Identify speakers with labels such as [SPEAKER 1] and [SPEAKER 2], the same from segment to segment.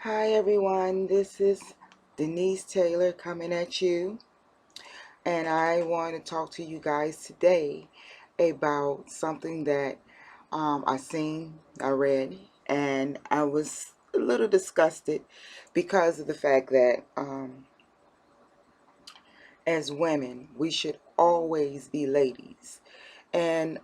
[SPEAKER 1] Hi everyone, this is Denise Taylor coming at you, and I want to talk to you guys today about something that I read, and I was a little disgusted because of the fact that as women we should always be ladies, and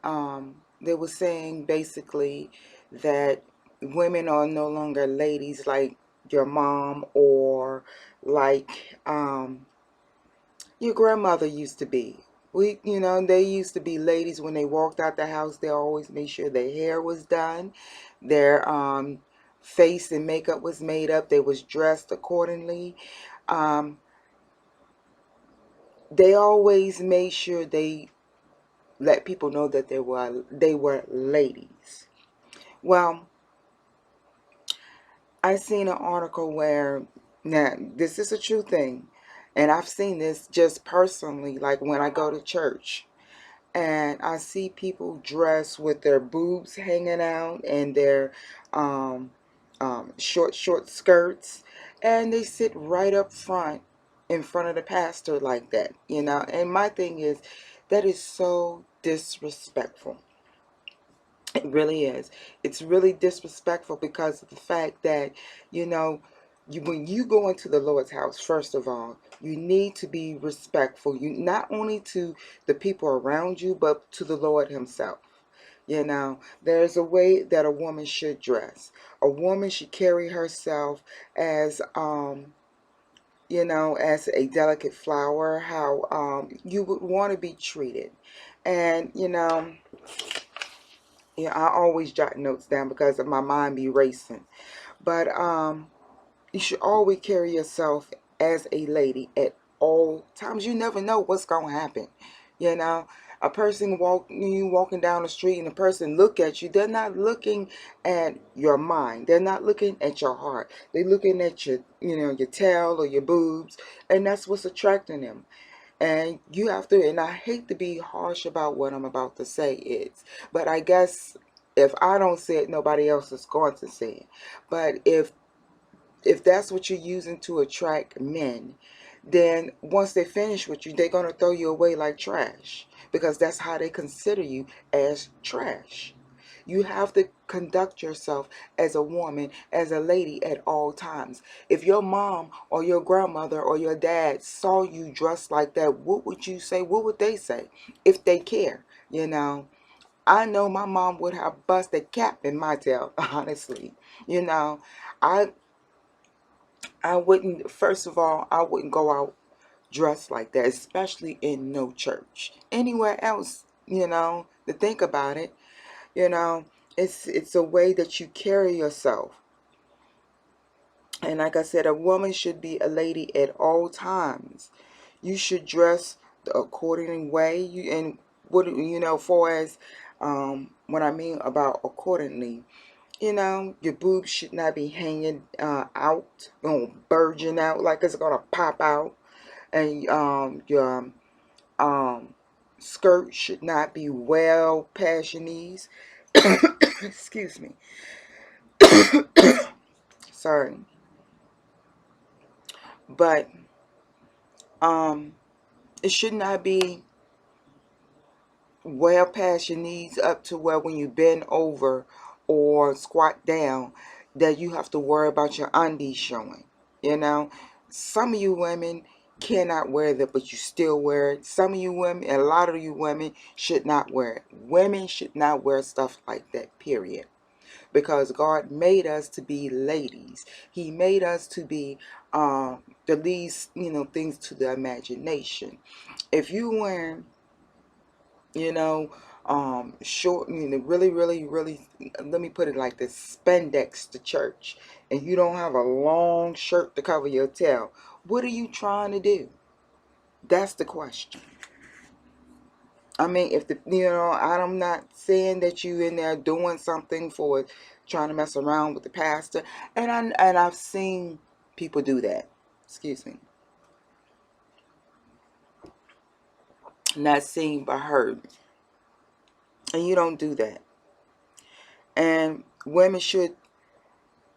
[SPEAKER 1] they were saying basically that women are no longer ladies like your mom or like your grandmother used to be. They used to be ladies when they walked out the house. They always made sure their hair was done, their face and makeup was made up. They was dressed accordingly. Um, they always made sure they let people know that they were ladies. Well, I seen an article where, now this is a true thing, and I've seen this just personally, like when I go to church and I see people dressed with their boobs hanging out and their um, short skirts, and they sit right up front in front of the pastor like that. And my thing is, that is so disrespectful. It really is. It's really disrespectful because of the fact that, you know, when you go into the Lord's house, first of all, you need to be respectful. You not only to the people around you, but to the Lord Himself. There's a way that a woman should dress. A woman should carry herself as as a delicate flower, how you would want to be treated. And yeah, I always jot notes down because of my mind be racing. But you should always carry yourself as a lady at all times. You never know what's gonna happen. You know, a person walking down the street and a person look at you. They're not looking at your mind. They're not looking at your heart. They're looking at your tail or your boobs, and that's what's attracting them. And you have to, and I hate to be harsh about what I'm about to say is, but I guess if I don't say it, nobody else is going to say it. But if that's what you're using to attract men, then once they finish with you, they're going to throw you away like trash because that's how they consider you, as trash. You have to conduct yourself as a woman, as a lady at all times. If your mom or your grandmother or your dad saw you dressed like that, what would you say? What would they say if they care? You know, I know my mom would have bust a cap in my tail, honestly. You know, I I wouldn't, first of all, I wouldn't go out dressed like that, especially in no church. Anywhere else, to think about it, you know, it's a way that you carry yourself. And like I said, a woman should be a lady at all times. You should dress the according way. And what far as what I mean about accordingly, your boobs should not be hanging out, burgeoning out like it's gonna pop out, and your um skirt should not be well past your knees. Excuse me. Sorry, but um, it should not be well past your knees up to where when you bend over or squat down that you have to worry about your undies showing. You know, some of you women cannot wear that, but you still wear it. Some of you women, and a lot of you women, should not wear it. Women should not wear stuff like that, period. Because God made us to be ladies. He made us to be the least, things to the imagination. If you wear you know, short, really, really, really, let me put it like this, spandex to church, and you don't have a long shirt to cover your tail, what are you trying to do? That's the question. I mean, if I'm not saying that you in there doing something for trying to mess around with the pastor, and I've seen people do that. Excuse me. Not seen but heard. And you don't do that. And women should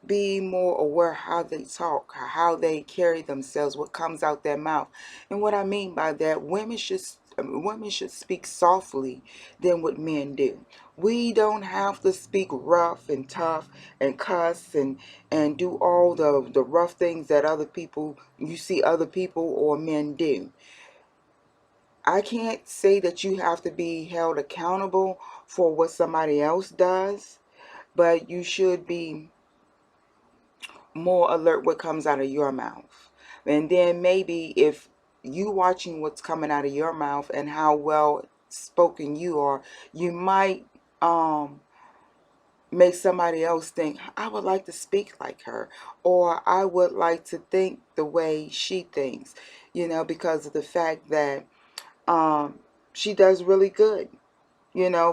[SPEAKER 1] be more aware how they talk, how they carry themselves, what comes out their mouth. And what I mean by that, women should speak softly than what men do. We don't have to speak rough and tough and cuss and do all the rough things that other people, you see other people or men do. I can't say that you have to be held accountable for what somebody else does, but you should be more alert what comes out of your mouth. And then maybe if you watching what's coming out of your mouth and how well spoken you are, you might make somebody else think, I would like to speak like her, or I would like to think the way she thinks, because of the fact that she does really good,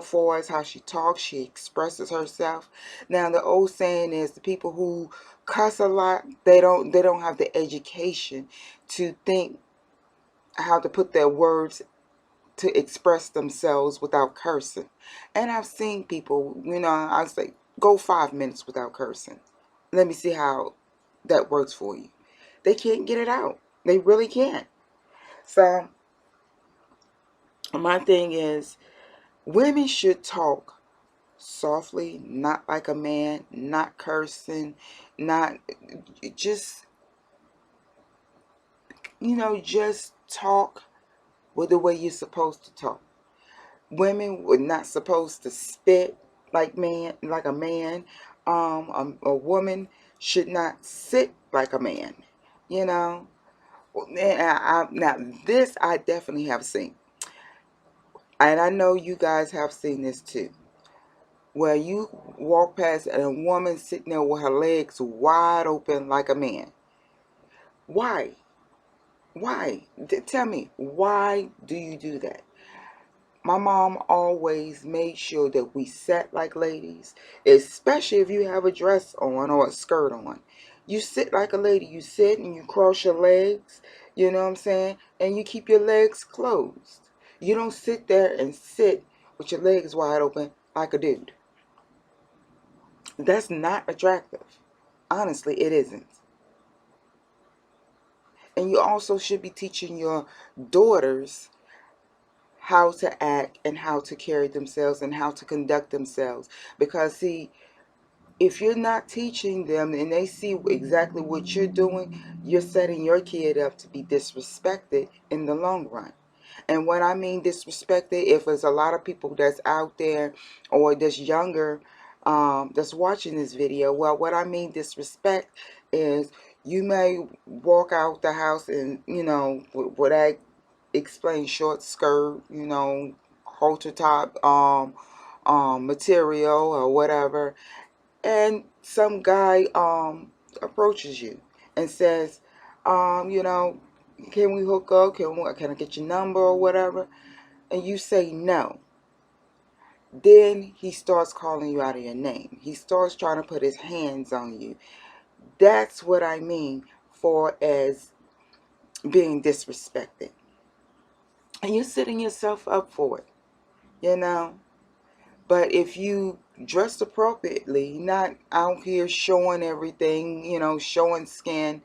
[SPEAKER 1] for as how she talks, she expresses herself. Now the old saying is the people who cuss a lot, they don't have the education to think how to put their words to express themselves without cursing. And I've seen people, I say, go 5 minutes without cursing. Let me see how that works for you. They can't get it out. They really can't. So my thing is, women should talk softly, not like a man, not cursing, not just, just talk with the way you're supposed to talk. Women were not supposed to spit like a man. A woman should not sit like a man. You know. Now this I definitely have seen, and I know you guys have seen this too. Where you walk past and a woman sitting there with her legs wide open like a man. Why? Why? Tell me, why do you do that? My mom always made sure that we sat like ladies, especially if you have a dress on or a skirt on. You sit like a lady. You sit and you cross your legs, you know what I'm saying? And you keep your legs closed. You don't sit there and sit with your legs wide open like a dude. That's not attractive. Honestly, it isn't. And you also should be teaching your daughters how to act and how to carry themselves and how to conduct themselves. Because, see, if you're not teaching them and they see exactly what you're doing, you're setting your kid up to be disrespected in the long run. And when I mean disrespected, if there's a lot of people that's out there or that's younger that's watching this video, well, what I mean disrespect is you may walk out the house and, what I explain, short skirt, halter top material or whatever, and some guy approaches you and says, can we hook up? Can I get your number or whatever? And you say no. Then he starts calling you out of your name. He starts trying to put his hands on you. That's what I mean for as being disrespected. And you're setting yourself up for it. But if you dress appropriately, not out here showing everything, showing skin,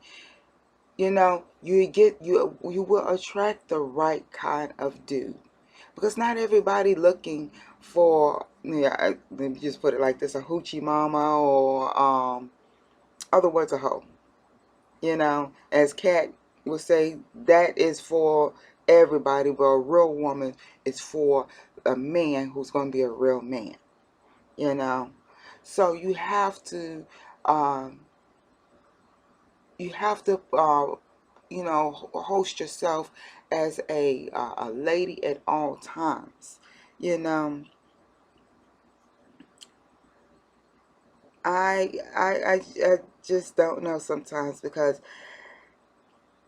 [SPEAKER 1] you will attract the right kind of dude. Because not everybody looking for, let me just put it like this, a hoochie mama or other words, a hoe. As Kat would say, that is for everybody, but a real woman is for a man who's going to be a real man. So you have to um, host yourself as a lady at all times. you know I just don't know sometimes, because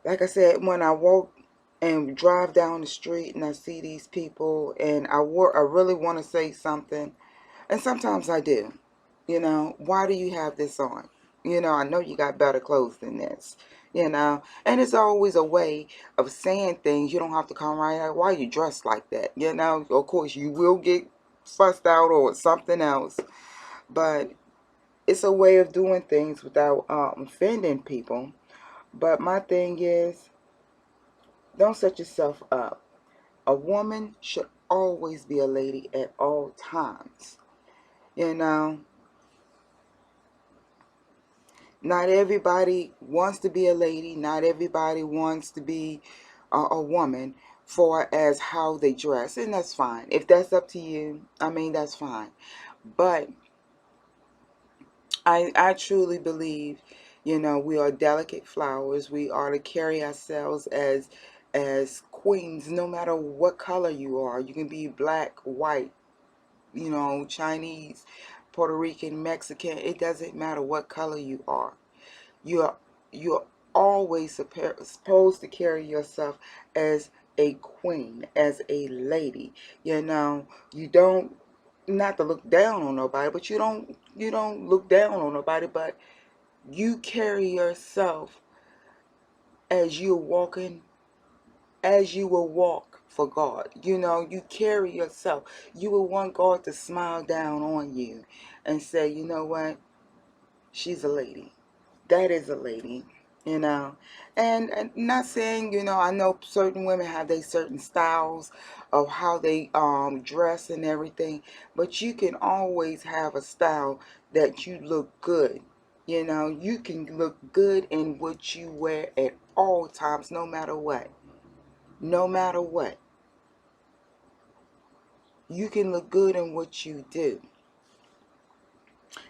[SPEAKER 1] like I said, when I walk and drive down the street and I see these people and I really want to say something, and sometimes I do. Why do you have this on? I know you got better clothes than this. And it's always a way of saying things. You don't have to come right out. Why you dressed like that? Of course, you will get fussed out or something else. But it's a way of doing things without offending people. But my thing is, don't set yourself up. A woman should always be a lady at all times. You know, not everybody wants to be a lady. Not everybody wants to be a woman for as how they dress. And that's fine. If that's up to you, I mean, that's fine. But I truly believe, we are delicate flowers. We are to carry ourselves as queens, no matter what color you are. You can be black, white, Chinese, Puerto Rican, Mexican. It doesn't matter what color you are. You're you're always supposed to carry yourself as a queen, as a lady. You don't, not to look down on nobody, but you don't look down on nobody, but you carry yourself as you're walking, as you will walk for God. You carry yourself. You will want God to smile down on you and say, you know what? She's a lady. That is a lady. you know and not saying, I know certain women have their certain styles of how they dress and everything, but you can always have a style that you look good. You can look good in what you wear at all times, no matter what. No matter what, you can look good in what you do,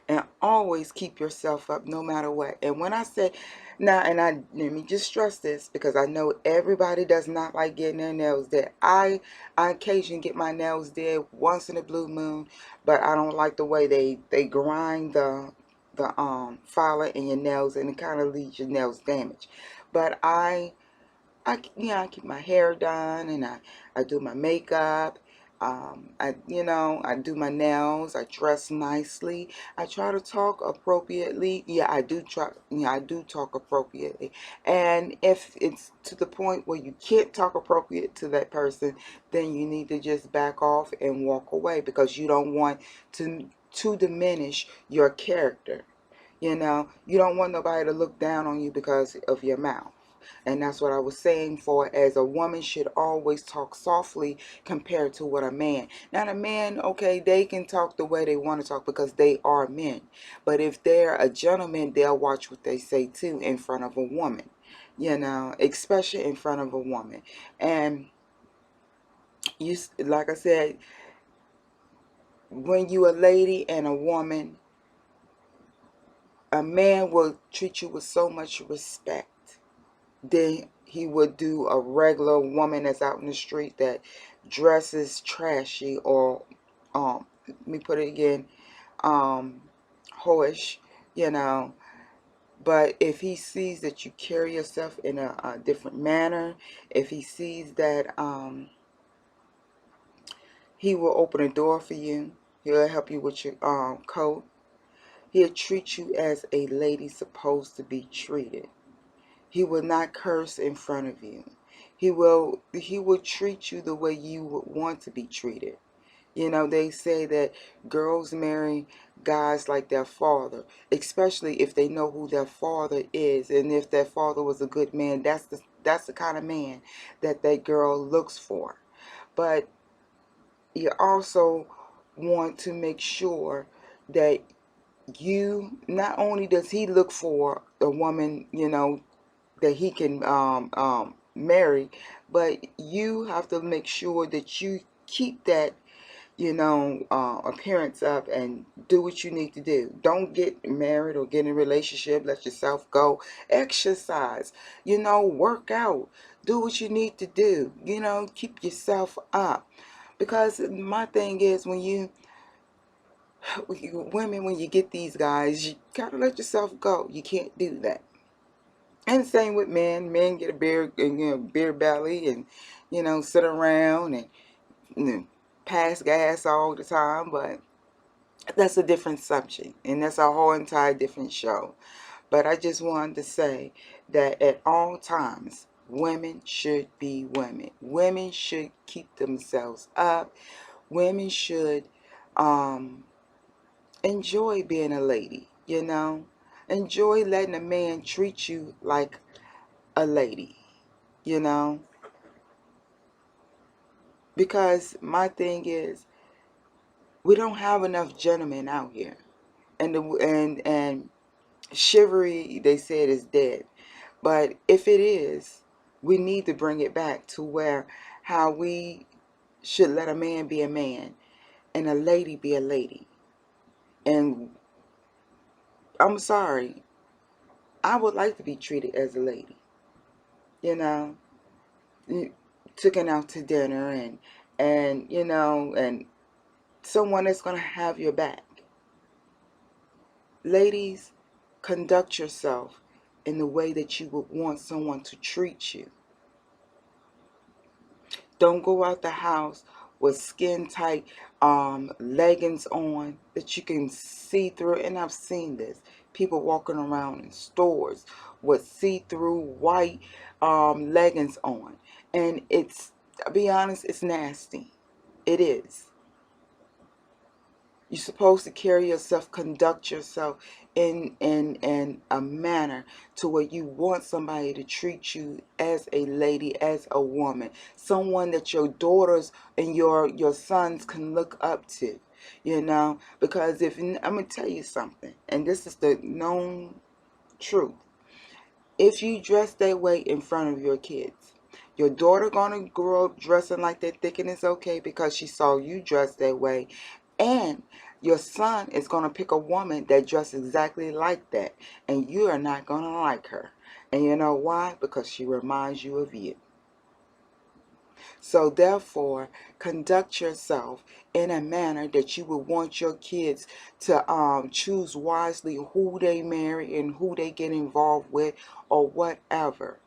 [SPEAKER 1] and always keep yourself up no matter what. And when I say now, and let me just stress this, because I know everybody does not like getting their nails did. I occasionally get my nails did once in a blue moon, but I don't like the way they grind the filer in your nails, and it kind of leaves your nails damaged. But I keep my hair done, and I do my makeup. I do my nails. I dress nicely. I try to talk appropriately. Yeah, I do try. Yeah, I do talk appropriately. And if it's to the point where you can't talk appropriate to that person, then you need to just back off and walk away, because you don't want to diminish your character. You don't want nobody to look down on you because of your mouth. And that's what I was saying, for as a woman should always talk softly compared to what a man. Now, a man, okay, they can talk the way they want to talk because they are men. But if they're a gentleman, they'll watch what they say too in front of a woman. Especially in front of a woman. And like I said, when you a lady and a woman, a man will treat you with so much respect. Then he would do a regular woman that's out in the street that dresses trashy, or let me put it again, hoish, you know. But if he sees that you carry yourself in a different manner, if he sees that he will open a door for you, he'll help you with your coat. He'll treat you as a lady supposed to be treated. He will not curse in front of you. He will treat you the way you would want to be treated. They say that girls marry guys like their father, especially if they know who their father is, and if their father was a good man, that's the kind of man that girl looks for. But you also want to make sure that you, not only does he look for a woman, that he can marry, but you have to make sure that you keep that, appearance up and do what you need to do. Don't get married or get in a relationship. Let yourself go. Exercise, work out. Do what you need to do. Keep yourself up. Because my thing is, women, when you get these guys, you gotta let yourself go. You can't do that. And the same with men. Men get a beer, beer belly, and sit around and pass gas all the time. But that's a different subject, and that's a whole entire different show. But I just wanted to say that at all times, women should be women. Women should keep themselves up. Women should enjoy being a lady. you know. Enjoy letting a man treat you like a lady, you know. Because my thing is, we don't have enough gentlemen out here. And chivalry, they said, is dead. But if it is, we need to bring it back to where how we should let a man be a man and a lady be a lady. And I'm sorry, I would like to be treated as a lady, you know, taken out to dinner and you know, and someone that's going to have your back. Ladies, conduct yourself in the way that you would want someone to treat you. Don't go out the house with skin tight leggings on that you can see through. And I've seen this. People walking around in stores with see-through white leggings on. And it's, to be honest, it's nasty. It is. You're supposed to carry yourself, conduct yourself in a manner to where you want somebody to treat you as a lady, as a woman, someone that your daughters and your sons can look up to, you know. Because if I'm gonna tell you something, and this is the known truth, if you dress that way in front of your kids, your daughter gonna grow up dressing like that, thinking it's okay because she saw you dress that way, and your son is gonna pick a woman that dresses exactly like that, and you are not gonna like her. And you know why? Because she reminds you of you. So therefore, conduct yourself in a manner that you would want your kids to choose wisely who they marry and who they get involved with or whatever.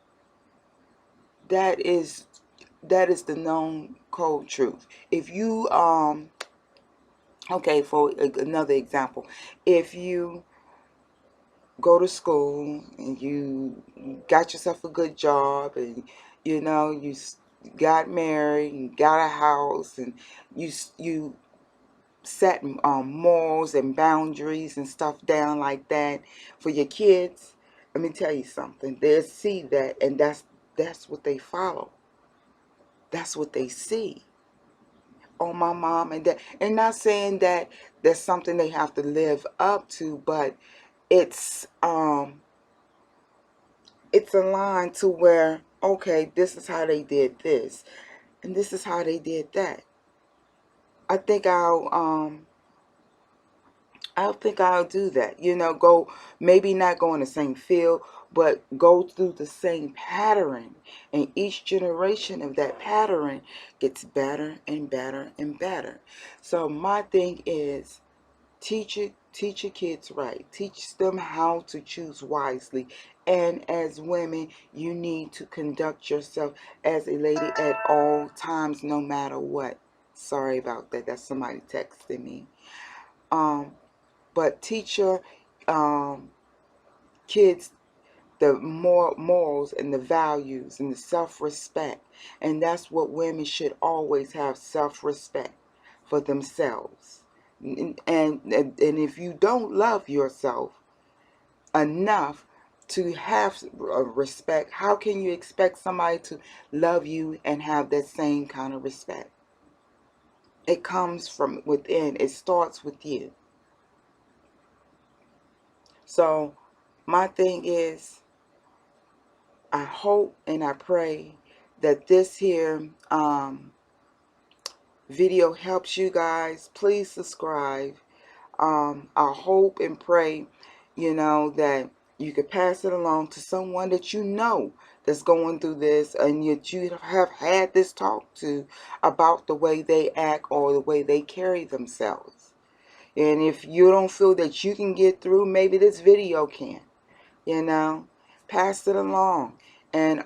[SPEAKER 1] That is the known cold truth. If you okay, for another example, if you go to school and you got yourself a good job and you know you got married and got a house and you set morals and boundaries and stuff down like that for your kids, let me tell you something, they'll see that, and that's what they follow. That's what they see on my mom and dad. And not saying that that's something they have to live up to, but it's a line to where, okay, this is how they did this and this is how they did that. I think I'll do that. You know, go, maybe not go in the same field, but go through the same pattern. And each generation of that pattern gets better and better and better. So my thing is, teach your kids right. Teach them how to choose wisely. And as women, you need to conduct yourself as a lady at all times, no matter what. Sorry about that. That's somebody texting me. But teach your kids the morals and the values and the self-respect. And that's what women should always have, self-respect for themselves. And if you don't love yourself enough to have respect, how can you expect somebody to love you and have that same kind of respect? It comes from within. It starts with you. So my thing is, I hope and I pray that this here video helps you guys. Please subscribe. I hope and pray, you know, that you could pass it along to someone that you know that's going through this and that you have had this talk to about the way they act or the way they carry themselves. And if you don't feel that you can get through, maybe this video can, you know, pass it along. And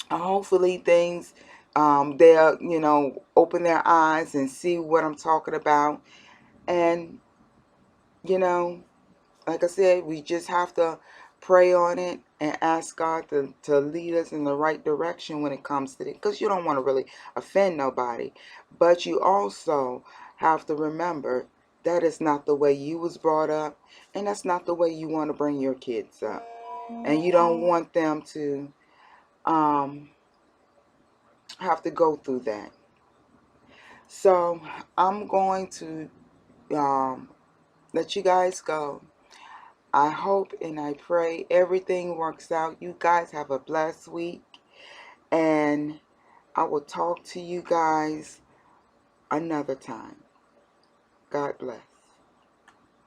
[SPEAKER 1] hopefully things, they'll, you know, open their eyes and see what I'm talking about. And, you know, like I said, we just have to pray on it and ask God to lead us in the right direction when it comes to it. Because you don't want to really offend nobody. But you also have to remember that is not the way you was brought up, and that's not the way you want to bring your kids up. And you don't want them to have to go through that. So I'm going to let you guys go. I hope and I pray everything works out. You guys have a blessed week, and I will talk to you guys another time. God bless.